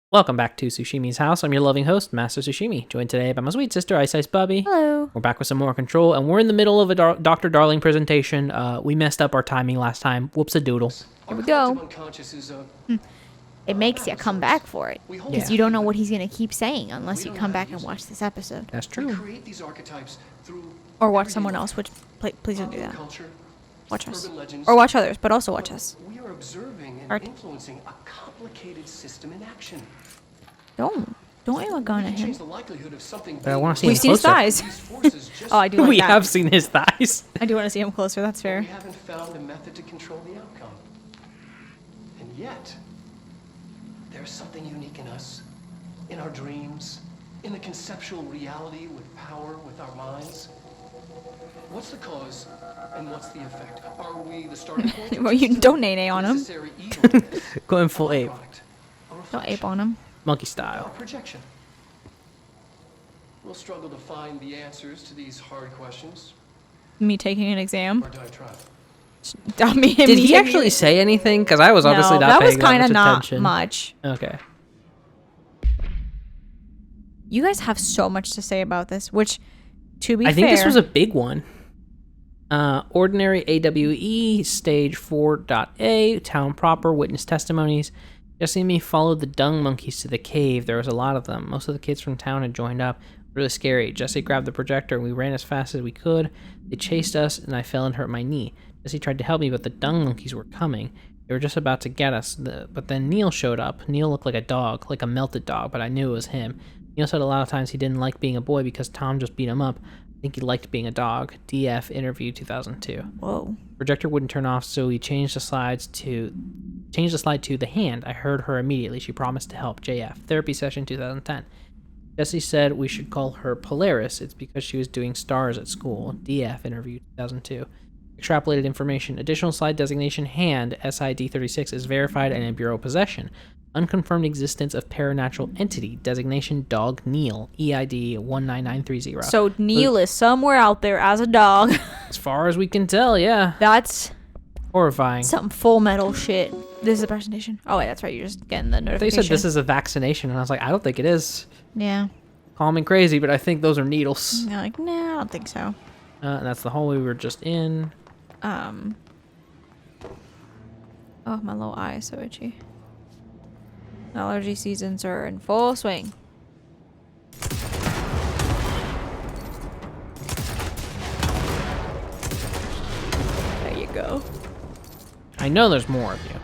Welcome back to Sushimi's House. I'm your loving host, Master Sushimi, joined today by my sweet sister, Ice Ice Bubbie. Hello. We're back with some more control, and we're in the middle of a Dr. Darling presentation. We messed up our timing last time. Whoops-a-doodle. Here we go. It makes you come back for it. Because you don't know what he's going to keep saying unless you come back and watch this episode. That's true. Or watch someone else, which, please don't do that. Watch us. Or watch others, but also watch us. We are observing and influencing a complicated system in action. Don't aim a gun at him. But I want to see We've him seen his closer. thighs. Oh, I do like We that. have seen his thighs. I do want to see him closer, that's fair. We haven't found a method to control the outcome. And yet, there's something unique in us, in our dreams, in the conceptual reality with power with our minds. What's the cause and what's the effect? Are we the starting point? Well, you don't nay on him. Going full ape. Don't ape on him. Monkey style. Projection. We'll struggle to find the answers to these hard questions. Me taking an exam. Or do I try? Did he actually say anything? Because I was obviously not that was paying kind of not attention. much. Okay. You guys have so much to say about this, which, to be fair... I think this was a big one. Ordinary AWE, Stage 4.A, Town Proper, Witness Testimonies. Jesse and me followed the dung monkeys to the cave. There was a lot of them. Most of the kids from town had joined up. Really scary. Jesse grabbed the projector and we ran as fast as we could. They chased us and I fell and hurt my knee. Jesse tried to help me, but the dung monkeys were coming. They were just about to get us. But then Neil showed up. Neil looked like a dog, like a melted dog, but I knew it was him. Neil said a lot of times he didn't like being a boy because Tom just beat him up. I think he liked being a dog. DF interview 2002. Whoa. Projector wouldn't turn off, so we changed the slide to the hand. I heard her immediately. She promised to help. JF therapy session 2010. Jesse said we should call her Polaris. It's because she was doing stars at school. DF interview 2002. Extrapolated information. Additional slide designation hand SID 36 is verified and in bureau possession. Unconfirmed existence of paranatural entity. Designation dog Neil. EID 19930. So Neil is somewhere out there as a dog. As far as we can tell, yeah. That's horrifying. some Full Metal shit. This is a presentation. Oh wait, that's right. You're just getting the notification. They said this is a vaccination, and I was like, I don't think it is. Yeah. Call me crazy, but I think those are needles. You're like, nah, I don't think so. And that's the hallway we were just in. Oh, my little eye is so itchy. Allergy seasons are in full swing. There you go. I know there's more of you.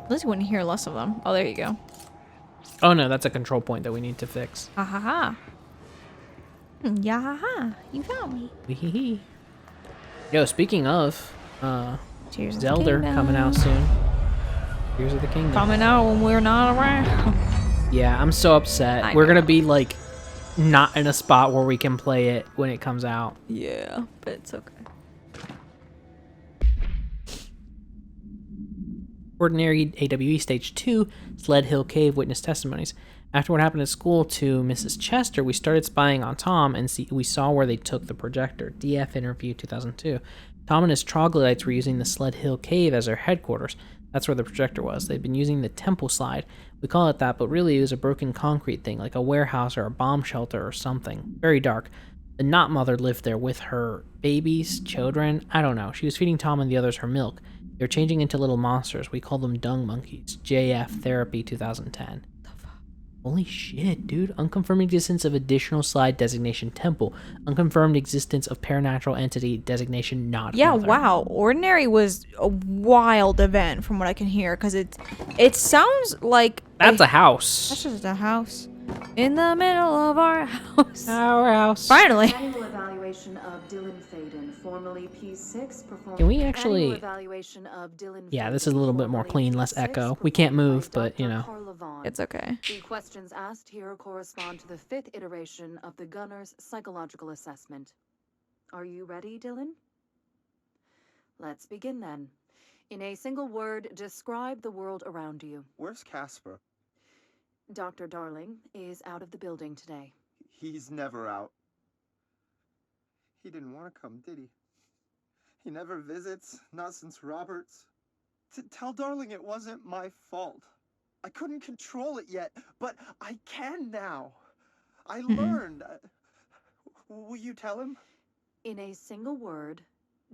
At least you wouldn't hear less of them. Oh, there you go. Oh no, that's a control point that we need to fix. Ha ha ha. Yeah ha ha. You found me. Wee-hee-hee. Yo, speaking of, Tears of the Zelda Kingdom. coming out soon. Tears of the Kingdom. Coming out when we're not around. Yeah, I'm so upset. I We're know. gonna be like, not in a spot where we can play it when it comes out. Yeah, but it's okay. Ordinary AWE Stage 2, Sled Hill Cave Witness Testimonies. After what happened at school to Mrs. Chester, we started spying on Tom and we saw where they took the projector. DF interview 2002. Tom and his troglodytes were using the Sled Hill Cave as their headquarters. That's where the projector was. They'd been using the temple slide. We call it that, but really it was a broken concrete thing, like a warehouse or a bomb shelter or something. Very dark. The Knot Mother lived there with her babies, children, I don't know. She was feeding Tom and the others her milk. They're changing into little monsters. We call them dung monkeys. JF Therapy 2010. Holy shit, dude. Unconfirmed existence of additional slide designation temple. Unconfirmed existence of paranatural entity designation not Yeah, mother. wow. Ordinary was a wild event from what I can hear, because it sounds like That's a house. that's just a house in the middle of our house. Our house. Finally. Annual evaluation of Dylan Faden, formerly P6, performed. Can we actually- Annual evaluation of Dylan Yeah, this Faden, is a little bit more formerly clean, less P6, echo. We can't performed by move, but, you Dr. know. Carla Vaughn. It's okay. The questions asked here correspond to the 5th iteration of the Gunner's psychological assessment. Are you ready, Dylan? Let's begin then. In a single word, describe the world around you. Where's Casper? Dr. Darling is out of the building today. He's never out. He didn't want to come, did he? He never visits, not since Robert's. Tell Darling it wasn't my fault. I couldn't control it yet, but I can now. I learned. Will you tell him? In a single word,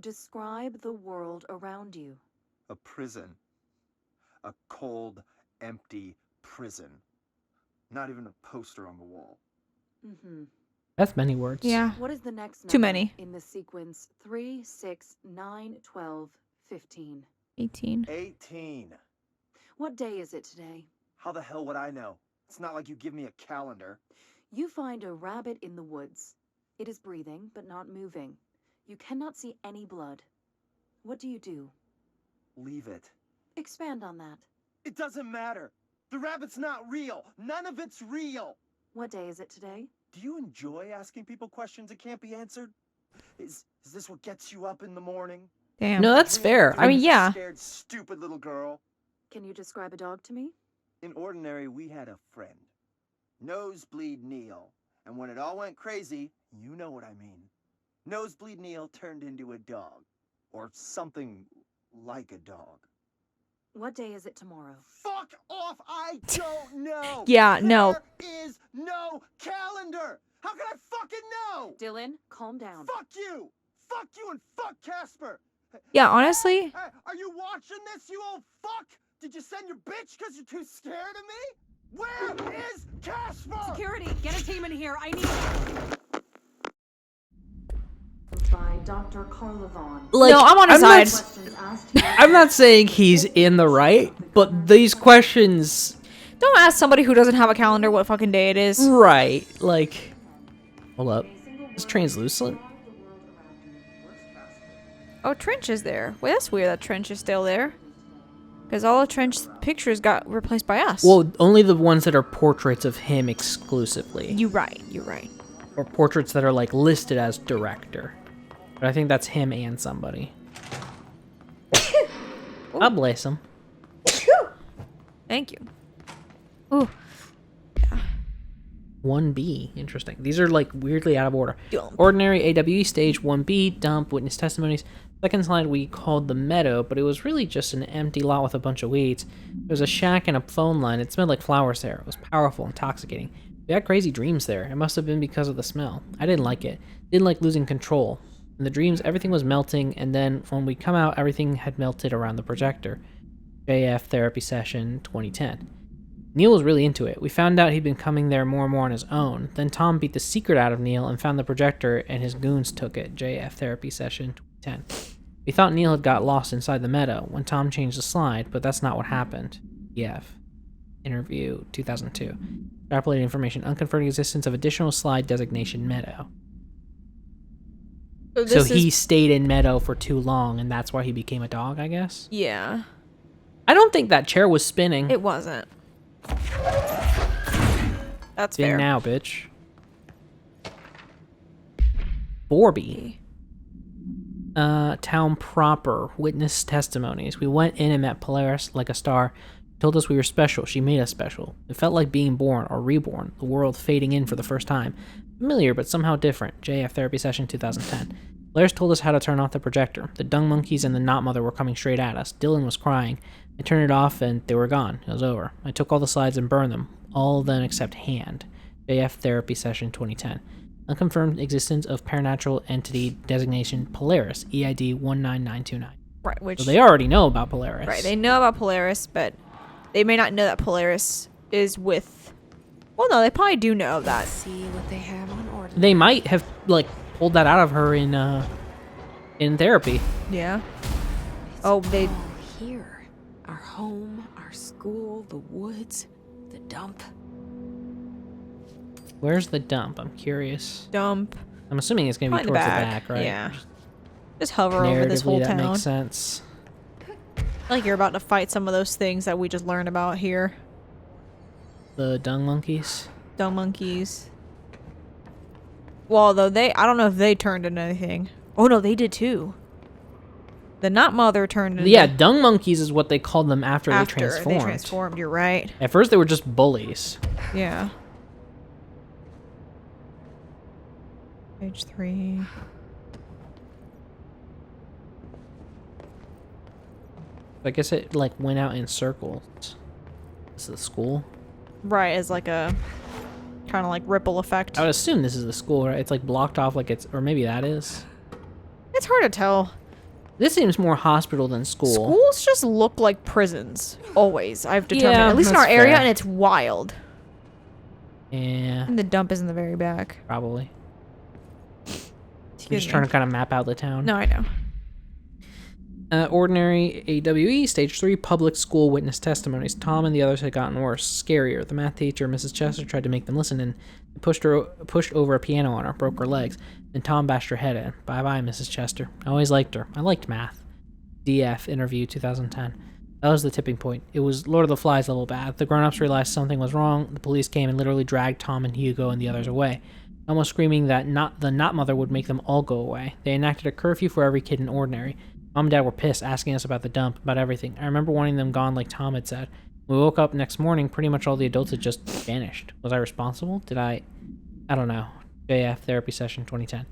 describe the world around you. A prison. A cold, empty prison. Not even a poster on the wall. Mm-hmm. That's many words. Yeah. What is the next number Too many. in the sequence 3, 6, 9, 12, 15? 18. 18. What day is it today? How the hell would I know? It's not like you give me a calendar. You find a rabbit in the woods. It is breathing, but not moving. You cannot see any blood. What do? Leave it. Expand on that. It doesn't matter. The rabbit's not real. None of it's real. What day is it today? Do you enjoy asking people questions that can't be answered? Is this what gets you up in the morning? Damn. No, that's fair. I mean, yeah. Scared, stupid little girl. Can you describe a dog to me? In Ordinary, we had a friend. Nosebleed Neil. And when it all went crazy, you know what I mean. Nosebleed Neil turned into a dog. Or something like a dog. What day is it tomorrow? Fuck off! I don't know! Yeah, no. There is no calendar! How can I fucking know? Dylan, calm down. Fuck you! Fuck you and fuck Casper! Yeah, honestly. Hey, are you watching this, you old fuck? Did you send your bitch because you're too scared of me? Where is Casper? Security, get a team in here. I need by Dr. Carlavon. Like, No, I'm on his side. Questions asked to I'm not saying he's in the right, but these questions, Don't ask somebody who doesn't have a calendar what fucking day it is. right? Like, hold up, is translucent? Oh, Trench is there. Wait, that's weird that Trench is still there. Because all the Trench pictures got replaced by us. Well, only the ones that are portraits of him exclusively, You're right. You're right. or portraits that are like listed as director. But I think that's him and somebody. God bless him. Thank you. Ooh. 1B. Interesting. These are like weirdly out of order. Dump. Ordinary AWE stage 1B, dump, witness testimonies. Second slide we called the meadow, but it was really just an empty lot with a bunch of weeds. There was a shack and a phone line. It smelled like flowers there. It was powerful, intoxicating. We had crazy dreams there. It must have been because of the smell. I didn't like it. Didn't like losing control. In the dreams, everything was melting, and then when we come out, everything had melted around the projector. JF Therapy Session 2010. Neil was really into it. We found out he'd been coming there more and more on his own. Then Tom beat the secret out of Neil and found the projector, and his goons took it. JF Therapy Session 2010. We thought Neil had got lost inside the meadow when Tom changed the slide, but that's not what happened. EF. Interview 2002. Extrapolated information. Unconfirmed existence of additional slide designation meadow. So he stayed in meadow for too long, and that's why he became a dog, I guess? Yeah. I don't think that chair was spinning. It wasn't. That's Spin fair. now, bitch. Bubbie. Town proper. Witness testimonies. We went in and met Polaris like a star. Told us we were special. She made us special. It felt like being born or reborn. The world fading in for the first time. Familiar, but somehow different. JF Therapy Session 2010. Polaris told us how to turn off the projector. The dung monkeys and the knot mother were coming straight at us. Dylan was crying. I turned it off and they were gone. It was over. I took all the slides and burned them. All of them except hand. JF Therapy Session 2010. Unconfirmed existence of paranatural entity designation Polaris, EID 19929. Right, which... So they already know about Polaris. Right, they know about Polaris, but they may not know that Polaris is with... Well, no, they probably do know that. See what they have on order. They might have, like, pulled that out of her in therapy. Yeah. It's Oh, they... all here. Our home, our school, the woods, the dump. Where's the dump? I'm curious. Dump. I'm assuming it's going to be Probably towards the the back, back, right? yeah. Just hover over this whole Narratively, that town. makes sense. Like you're about to fight some of those things that we just learned about here. The dung monkeys. Dung monkeys. Well, though I don't know if they turned into anything. Oh no, they did too. The knot mother turned into... Yeah, dung monkeys is what they called them after they transformed. They transformed, you're right. At first, they were just bullies. Yeah. Page 3. I I guess it, like, went out in circles. This is the school. Right, as like a kind of like ripple effect. I would assume this is the school, right? It's like blocked off like it's, or maybe that is. It's hard to tell. This seems more hospital than school. Schools just look like prisons. Always, I've determined. Yeah, At least in that's our area, fair. and it's wild. Yeah, And the dump is in the very back. probably. I'm Excuse just me. trying to kind of map out the town. No, I know. Ordinary AWE, Stage 3, public school witness testimonies. Tom and the others had gotten worse, scarier. The math teacher, Mrs. Chester, tried to make them listen and pushed over a piano on her, broke her legs. Then Tom bashed her head in. Bye-bye, Mrs. Chester. I always liked her. I liked math. DF, interview 2010. That was the tipping point. It was Lord of the Flies level bad. The grown-ups realized something was wrong. The police came and literally dragged Tom and Hugo and the others away, almost screaming that the not mother would make them all go away. They enacted a curfew for every kid in Ordinary. Mom and Dad were pissed, asking us about the dump, about everything. I remember wanting them gone like Tom had said. When we woke up next morning, pretty much all the adults had just vanished. Was I responsible? Did I don't know. JF, therapy session 2010.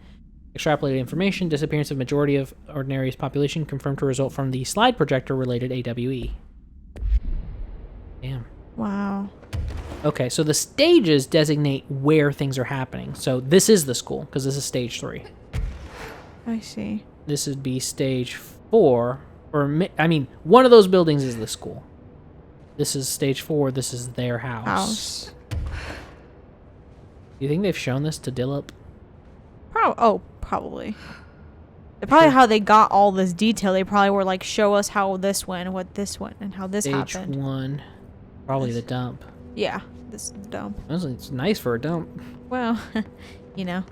Extrapolated information, disappearance of majority of Ordinary's population confirmed to result from the slide projector related AWE. Damn. Wow. Okay, so the stages designate where things are happening. So this is the school, because this is stage 3. I see. This would be stage 4, one of those buildings is the school. This is stage 4, this is their house. Do you think they've shown this to Dillip? Probably. Probably how they got all this detail. They probably were like, show us how this went, and what this went, and how this Stage happened. 1, probably the dump. Yeah, this is dumb. It's nice for a dump. Well, you know.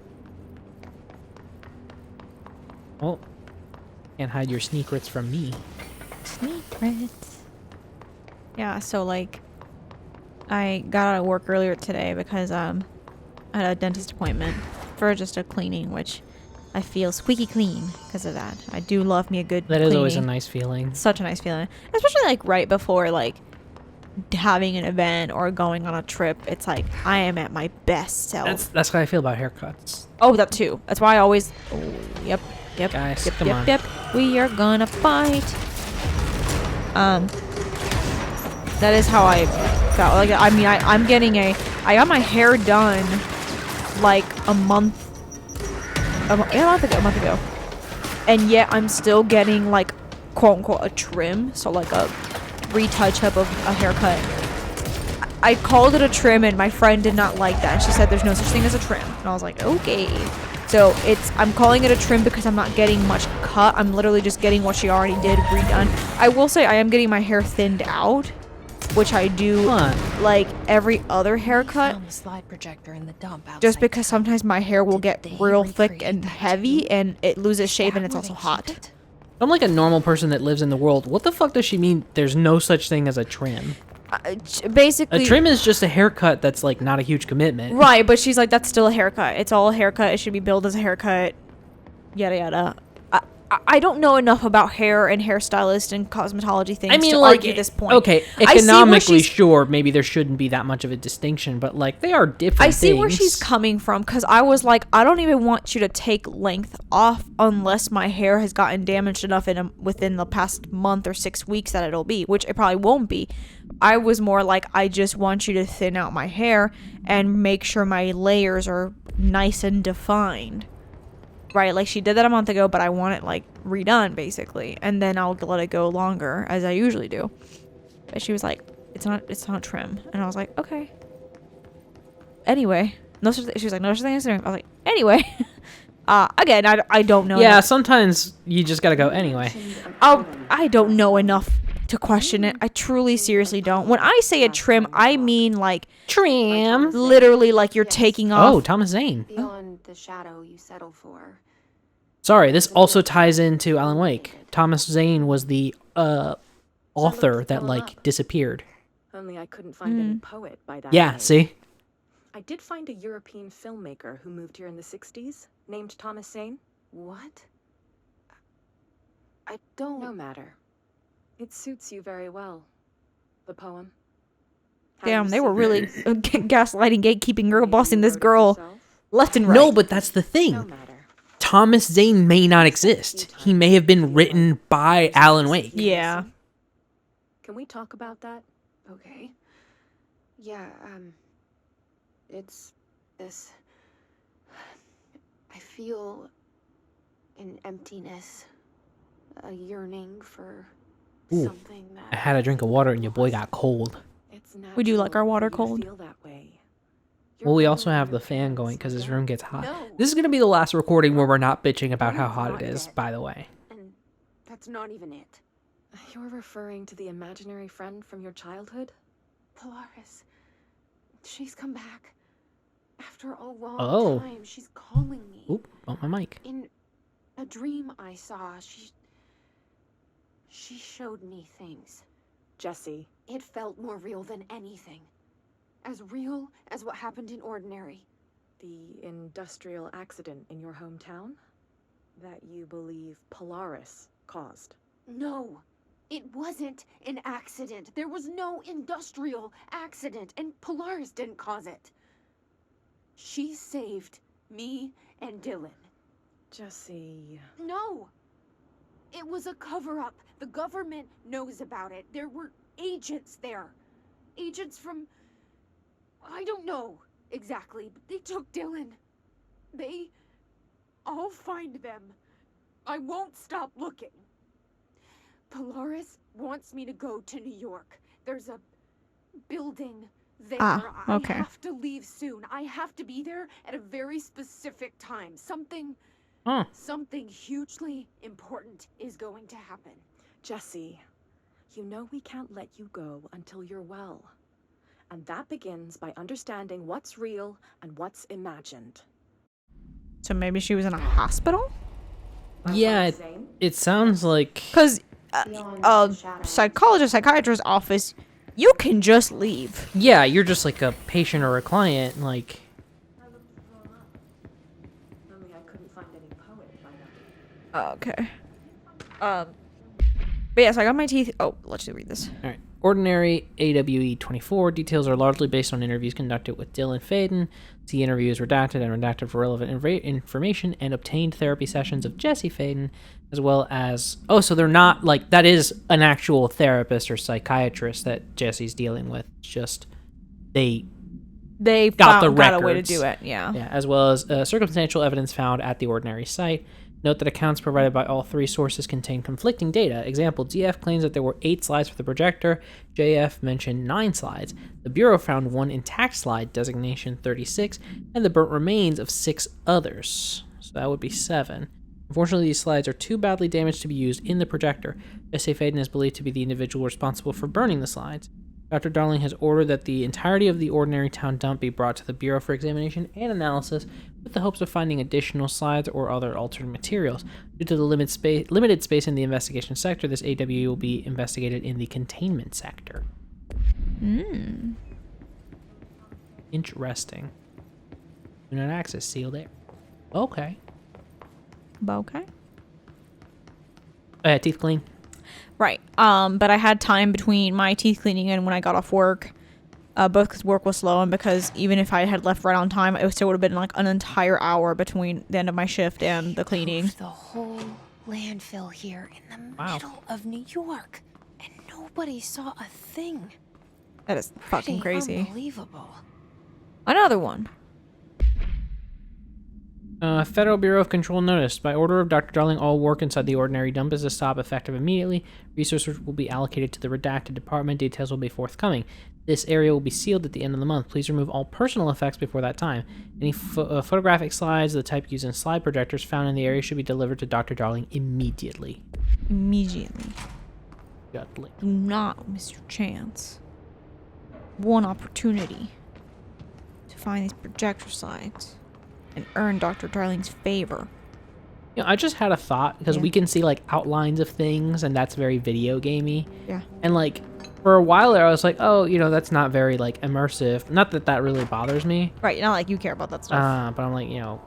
Well, can't hide your secrets from me. Secrets. Yeah, so like, I got out of work earlier today because I had a dentist appointment for just a cleaning, which I feel squeaky clean because of that. I do love me a good That is always a cleaning. nice feeling. Such a nice feeling, especially like right before like having an event or going on a trip. It's like I am at my best self. That's how I feel about haircuts. Oh, that too. That's why I always. Oh, yep. Guys, yep. come on. Yep. We are gonna fight. That is how I felt. Like, I mean, I got my hair done like a month ago, and yet I'm still getting like quote unquote a trim, so like a retouch up of a haircut. I called it a trim, and my friend did not like that. She said there's no such thing as a trim, and I was like, okay. So I'm calling it a trim because I'm not getting much cut. I'm literally just getting what she already did redone. I will say I am getting my hair thinned out, which I do like every other haircut. Found the slide projector in the dump outside Just because town. sometimes my hair will get Did they real thick recreate and that heavy, too? and it loses shape, That and it's where also they hot. keep it? I'm like a normal person that lives in the world. What the fuck does she mean there's no such thing as a trim? Basically, A trim is just a haircut that's like not a huge commitment. right? But she's like, that's still a haircut. It's all a haircut. It should be billed as a haircut. Yada yada. I don't know enough about hair and hairstylist and cosmetology things to argue this point. Okay, I see where economically, she's- sure, maybe there shouldn't be that much of a distinction, but like they are different I see where things. she's coming from, because I was like, I don't even want you to take length off unless my hair has gotten damaged enough within the past month or 6 weeks that it'll be, which it probably won't be. I was more like, I just want you to thin out my hair and make sure my layers are nice and defined. Right, like she did that a month ago, but I want it like redone basically, and then I'll let it go longer as I usually do. But she was like, it's not trim, and I was like, okay. Anyway, she was like, no such thing as trim. I was like, anyway. Again, I don't know. Yeah, enough. sometimes you just gotta go anyway. I don't know enough to question it. I truly, seriously don't. When I say a trim, I mean like Trim. literally like you're taking off. Oh, Thomas Zane. Beyond the shadow you settle for. Sorry, this also ties into Alan Wake. Thomas Zane was the author that like disappeared. Only I couldn't find any poet by that Yeah, name. see? I did find a European filmmaker who moved here in the 60s, named Thomas Zane. What? I don't. No matter. It suits you very well. The poem. Have Damn, you they were seen really it? gaslighting, gatekeeping, girl bossing this Wrote it girl yourself? left and right. No, but that's the No thing. matter. Thomas Zane may not exist. He may have been written by Alan Wake. Yeah. Can we talk about that? Okay. Yeah, it's this. I feel an emptiness, a yearning for Ooh. something that. I had a drink of water and your boy got cold. It's We do like our natural water for you to cold. feel that way. Well, we You're also honoring have your the fan parents, going because his room gets hot. No. This is going to be the last recording where we're not bitching about how It's hot not it is, dead. by the way. And that's not even it. You're referring to the imaginary friend from your childhood? Polaris. She's come back. After a long time, she's calling me. Oop, bump my mic. In a dream I saw, she showed me things. Jesse. It felt more real than anything. As real as what happened in Ordinary. The industrial accident in your hometown? That you believe Polaris caused? No, it wasn't an accident. There was no industrial accident, and Polaris didn't cause it. She saved me and Dylan. Jesse... No! It was a cover-up. The government knows about it. There were agents there. Agents from... I don't know exactly, but they took Dylan. I'll find them. I won't stop looking. Polaris wants me to go to New York. There's a building there. Okay. I have to leave soon. I have to be there at a very specific time. Something hugely important is going to happen. Jesse, you know we can't let you go until you're well. And that begins by understanding what's real and what's imagined. So maybe she was in a hospital? Yeah, it sounds like... Because psychologist, psychiatrist's office, you can just leave. Yeah, you're just like a patient or a client, like... Only I couldn't find any poet by that. Okay. But yeah, so I got my teeth... Oh, let's read this. Alright. Ordinary AWE 24 details are largely based on interviews conducted with Dylan Faden. See interviews redacted and redacted for relevant information, and obtained therapy sessions of Jesse Faden, as well as... Oh, so they're not, like, that is an actual therapist or psychiatrist that Jesse's dealing with. It's just, they got the records. Got a way to do it, yeah. Yeah, as well as circumstantial evidence found at the Ordinary site. Note that accounts provided by all three sources contain conflicting data. Example, DF claims that there were 8 slides for the projector. JF mentioned 9 slides. The Bureau found 1 intact slide, designation 36, and the burnt remains of 6 others. So that would be 7. Unfortunately, these slides are too badly damaged to be used in the projector. Jesse Faden is believed to be the individual responsible for burning the slides. Dr. Darling has ordered that the entirety of the Ordinary Town dump be brought to the Bureau for examination and analysis, with the hopes of finding additional slides or other altered materials. Due to the limited space in the investigation sector, this AWE will be investigated in the containment sector. Interesting. Do not access sealed air. Okay. Okay. Oh yeah, teeth clean. Right. But I had time between my teeth cleaning and when I got off work. Both because work was slow and because even if I had left right on time, it still would have been like an entire hour between the end of my shift and the cleaning. The whole landfill here in the middle of New York, and nobody saw a thing. That is fucking crazy. Unbelievable. Another one. Federal Bureau of Control noticed. By order of Dr. Darling, all work inside the Ordinary dump is to stop effective immediately. Resources will be allocated to the redacted department. Details will be forthcoming. This area will be sealed at the end of the month. Please remove all personal effects before that time. Any photographic slides, the type used in slide projectors found in the area should be delivered to Dr. Darling immediately. Immediately. Gutly. Do not miss your chance. One opportunity to find these projector slides and earn Dr. Darling's favor. You know, I just had a thought because we can see like outlines of things, and that's very video gamey. Yeah. And like for a while there, I was like, oh, you know, that's not very like immersive. Not that that really bothers me. Right. Not like you care about that stuff. But I'm like, you know,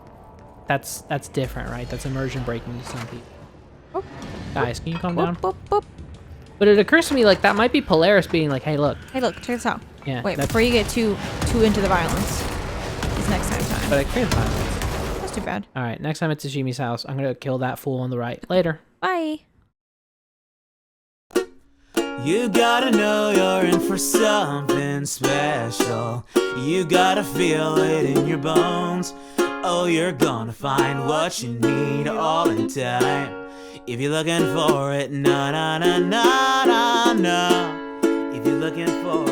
that's different, right? That's immersion breaking to some people. Oh. Guys, can you calm Boop, down? boop, boop. But it occurs to me like that might be Polaris being like, hey, look. Hey, look, check this out. Yeah. Wait, before you get too into the violence, it's next time. But I created violence. That's too bad. All right, next time it's Jimi's house, I'm gonna kill that fool on the right. Later. Bye. You gotta know you're in for something special. You gotta feel it in your bones. Oh, you're gonna find what you need all in time. If you're looking for it, na na na na na na. If you're looking for